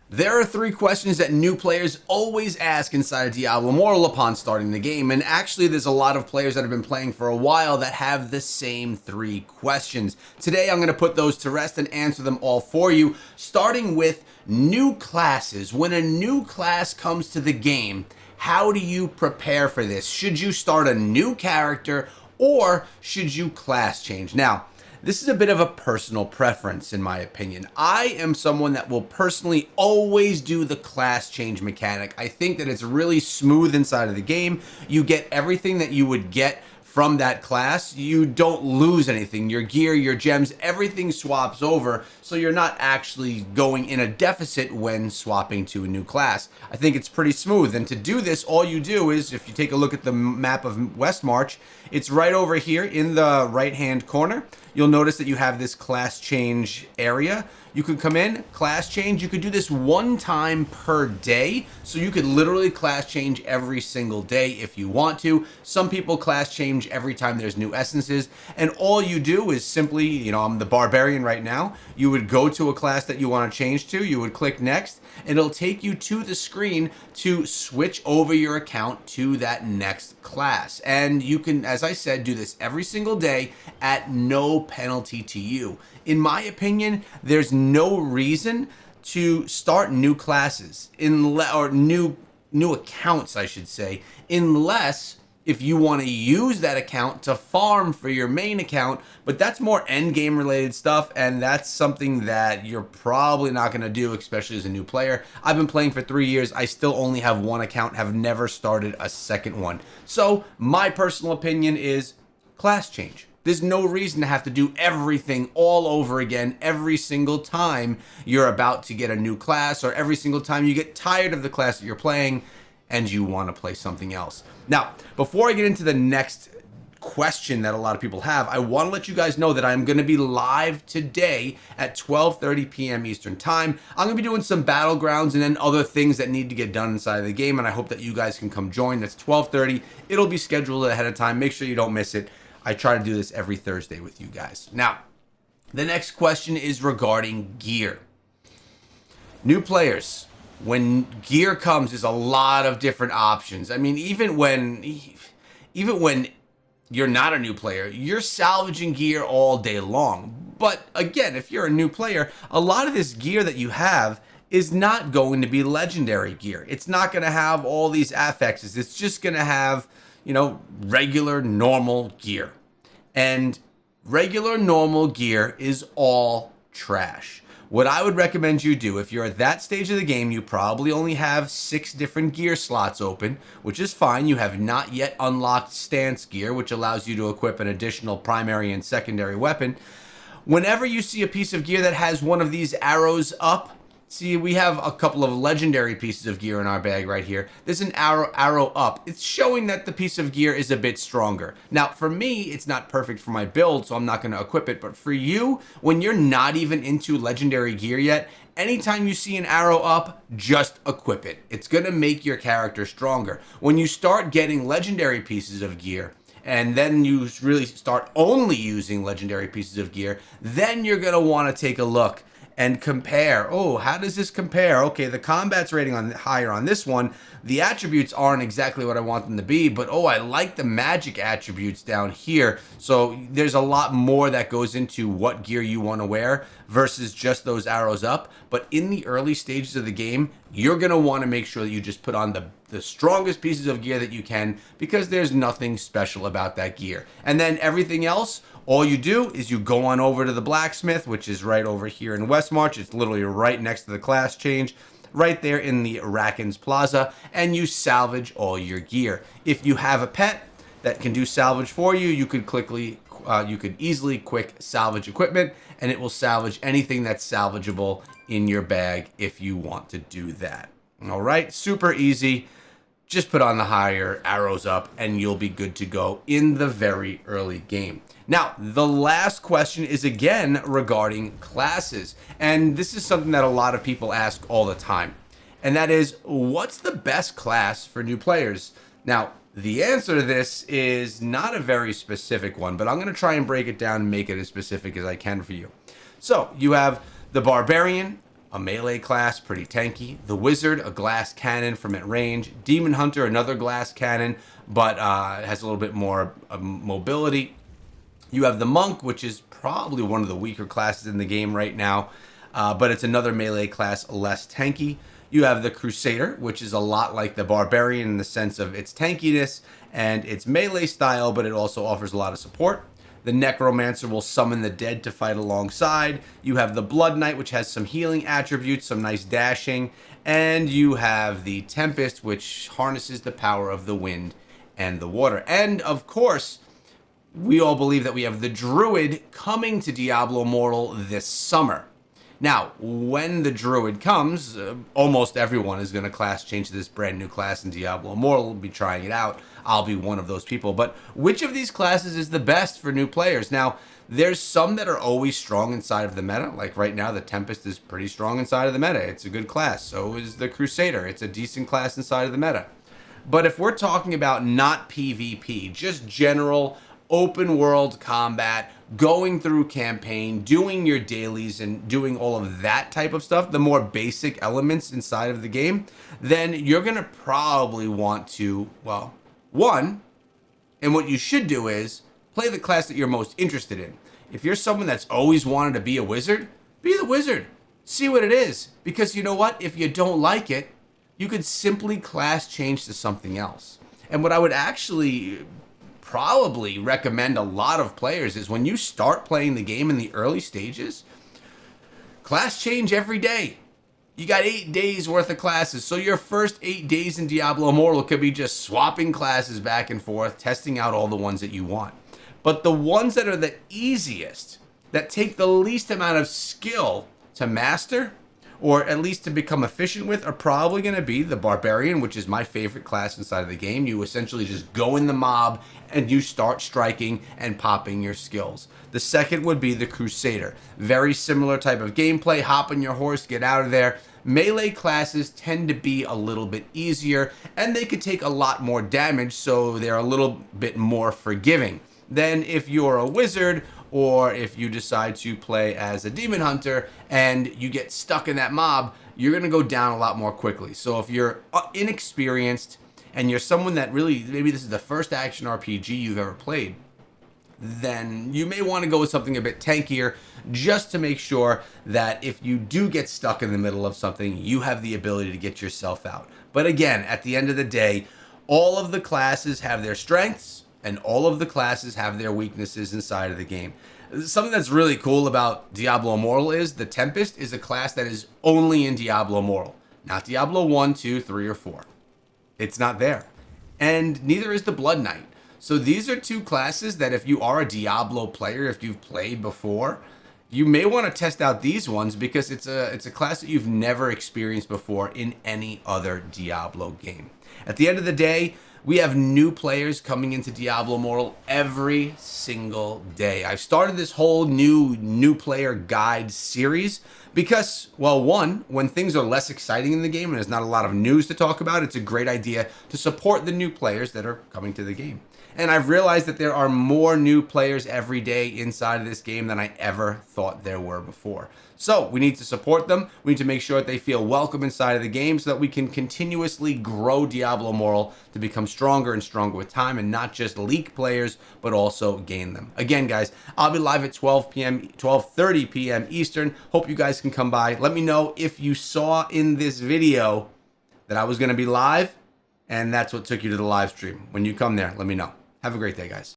There are three questions that new players always ask inside Diablo Immortal upon starting the game, and actually there's a lot of players that have been playing for a while that have the same three questions. Today I'm going to put those to rest and answer them all for you, starting with new classes. When a new class comes to the game, how do you prepare for this? Should you start a new character or should you class change? Now, this is a bit of a personal preference, in my opinion. I am someone that will personally always do the class change mechanic. I think that it's really smooth inside of the game. You get everything that you would get from that class. You don't lose anything. Your gear, your gems, everything swaps over, so you're not actually going in a deficit when swapping to a new class. I think it's pretty smooth, and to do this, all you do is, if you take a look at the map of Westmarch, it's right over here in the right-hand corner. You'll notice that you have this class change area. You could come in, class change. You could do this one time per day. So you could literally class change every single day if you want to. Some people class change every time there's new essences. And all you do is simply, I'm the barbarian right now. You would go to a class that you want to change to. You would click next, and it'll take you to the screen to switch over your account to that next class. And you can, as I said, do this every single day at no penalty to you. In my opinion, there's no reason to start new classes or new accounts, I should say, unless if you want to use that account to farm for your main account, but that's more end game related stuff, and that's something that you're probably not going to do, especially as a new player. I've been playing for 3 years. I still only have one account, have never started a second one. So my personal opinion is class change. There's no reason to have to do everything all over again every single time you're about to get a new class, or every single time you get tired of the class that you're playing and you want to play something else. Now, before I get into the next question that a lot of people have, I want to let you guys know that I'm going to be live today at 12:30 p.m. Eastern Time. I'm going to be doing some battlegrounds and then other things that need to get done inside of the game, and I hope that you guys can come join. That's 12:30. It'll be scheduled ahead of time. Make sure you don't miss it. I try to do this every Thursday with you guys. Now, the next question is regarding gear. New players, when gear comes, there's a lot of different options. I mean, even when you're not a new player, you're salvaging gear all day long. But again, if you're a new player, a lot of this gear that you have is not going to be legendary gear. It's not going to have all these affixes. It's just going to have, regular, normal gear. And regular, normal gear is all trash. What I would recommend you do, if you're at that stage of the game, you probably only have 6 different gear slots open, which is fine. You have not yet unlocked stance gear, which allows you to equip an additional primary and secondary weapon. Whenever you see a piece of gear that has one of these arrows up, see, we have a couple of legendary pieces of gear in our bag right here. There's an arrow up. It's showing that the piece of gear is a bit stronger. Now, for me, it's not perfect for my build, so I'm not going to equip it. But for you, when you're not even into legendary gear yet, anytime you see an arrow up, just equip it. It's going to make your character stronger. When you start getting legendary pieces of gear, and then you really start only using legendary pieces of gear, then you're going to want to take a look and compare. Oh, how does this compare? Okay, the combat's rating on higher on this one. The attributes aren't exactly what I want them to be, but I like the magic attributes down here. So there's a lot more that goes into what gear you want to wear versus just those arrows up. But in the early stages of the game, you're going to want to make sure that you just put on the strongest pieces of gear that you can, because there's nothing special about that gear. And then everything else, all you do is you go on over to the blacksmith, which is right over here in Westmarch. It's literally right next to the class change, right there in the Rackens Plaza, and you salvage all your gear. If you have a pet that can do salvage for you, you could easily quick salvage equipment, and it will salvage anything that's salvageable in your bag if you want to do that. All right, super easy. Just put on the higher arrows up and you'll be good to go in the very early game. Now, the last question is again regarding classes. And this is something that a lot of people ask all the time. And that is, what's the best class for new players? Now, the answer to this is not a very specific one, but I'm going to try and break it down and make it as specific as I can for you. So, you have the Barbarian, a melee class, pretty tanky. The Wizard, a glass cannon from at range. Demon Hunter, another glass cannon, but has a little bit more mobility. You have the Monk, which is probably one of the weaker classes in the game right now, but it's another melee class, less tanky. You have the Crusader, which is a lot like the Barbarian in the sense of its tankiness and its melee style, but it also offers a lot of support. The Necromancer will summon the dead to fight alongside. You have the Blood Knight, which has some healing attributes, some nice dashing. And you have the Tempest, which harnesses the power of the wind and the water. And, of course, we all believe that we have the Druid coming to Diablo Immortal this summer. Now, when the Druid comes, almost everyone is going to class change to this brand new class in Diablo Immortal. We'll be trying it out. I'll be one of those people. But which of these classes is the best for new players? Now, there's some that are always strong inside of the meta. Like right now, the Tempest is pretty strong inside of the meta. It's a good class. So is the Crusader. It's a decent class inside of the meta. But if we're talking about not PvP, just general open world combat, going through campaign, doing your dailies and doing all of that type of stuff, the more basic elements inside of the game, then you're going to probably want to, well, one, and what you should do is play the class that you're most interested in. If you're someone that's always wanted to be a wizard, be the wizard. See what it is. Because you know what? If you don't like it, you could simply class change to something else. And what I would actually probably recommend a lot of players is when you start playing the game in the early stages, class change every day. You got 8 days worth of classes. So your first 8 days in Diablo Immortal could be just swapping classes back and forth, testing out all the ones that you want. But the ones that are the easiest, that take the least amount of skill to master, or at least to become efficient with, are probably going to be the Barbarian, which is my favorite class inside of the game. You essentially just go in the mob and you start striking and popping your skills. The second would be the Crusader. Very similar type of gameplay. Hop on your horse, get out of there. Melee classes tend to be a little bit easier, and they could take a lot more damage, so they're a little bit more forgiving than if you're a wizard, or if you decide to play as a demon hunter and you get stuck in that mob, you're going to go down a lot more quickly. So if you're inexperienced and you're someone that really, maybe this is the first action RPG you've ever played, then you may want to go with something a bit tankier, just to make sure that if you do get stuck in the middle of something, you have the ability to get yourself out. But again, at the end of the day, all of the classes have their strengths, and all of the classes have their weaknesses inside of the game. Something that's really cool about Diablo Immortal is the Tempest is a class that is only in Diablo Immortal. Not Diablo 1, 2, 3, or 4. It's not there. And neither is the Blood Knight. So these are two classes that if you are a Diablo player, if you've played before, you may want to test out these ones, because it's a class that you've never experienced before in any other Diablo game. At the end of the day, we have new players coming into Diablo Immortal every single day. I've started this whole new player guide series because, well, one, when things are less exciting in the game and there's not a lot of news to talk about, it's a great idea to support the new players that are coming to the game. And I've realized that there are more new players every day inside of this game than I ever thought there were before. So we need to support them. We need to make sure that they feel welcome inside of the game so that we can continuously grow Diablo Immortal to become stronger and stronger with time, and not just leak players, but also gain them. Again, guys, I'll be live at 12:30 p.m. Eastern. Hope you guys can come by. Let me know if you saw in this video that I was going to be live, and that's what took you to the live stream. When you come there, let me know. Have a great day, guys.